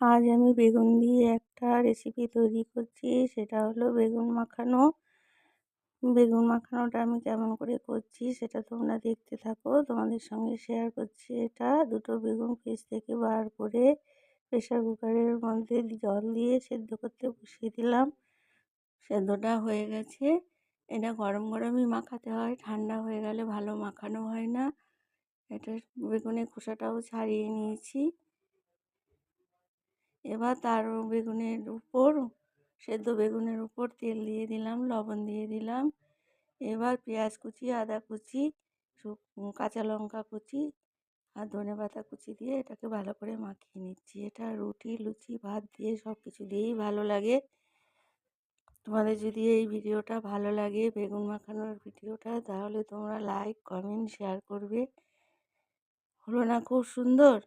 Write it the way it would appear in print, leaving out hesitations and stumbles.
আজ আমি বেগুন দিয়ে একটা রেসিপি তৈরি করছি, সেটা হলো বেগুন মাখানো। বেগুন মাখানোটা আমি কেমন করে করছি সেটা তোমরা দেখতে থাকো। তোমাদের সঙ্গে শেয়ার করছি এটা। দুটো বেগুন ফ্রিজ থেকে বার করে প্রেসার কুকারের মধ্যে জল দিয়ে সেদ্ধ করতে বসিয়ে দিলাম। সেদ্ধটা হয়ে গেছে। এটা গরম গরমই মাখাতে হয়, ঠান্ডা হয়ে গেলে ভালো মাখানো হয় না। এটা বেগুনের খোসাটাও ছাড়িয়ে নিয়েছি। এবার তার বেগুনের উপর সেদ্ধ বেগুনের উপর তেল দিয়ে দিলাম, লবণ দিয়ে দিলাম। এবার পেঁয়াজ কুচি, আদা কুচি, কাঁচা লঙ্কা কুচি আর ধনেপাতা কুচি দিয়ে এটাকে ভালো করে মাখিয়ে নিচ্ছি। এটা রুটি, লুচি, ভাত দিয়ে সব কিছু দিয়েই ভালো লাগে। তোমাদের যদি এই ভিডিওটা ভালো লাগে, বেগুন মাখানোর ভিডিওটা, তাহলে তোমরা লাইক, কমেন্ট, শেয়ার করবে। হলো না খুব সুন্দর?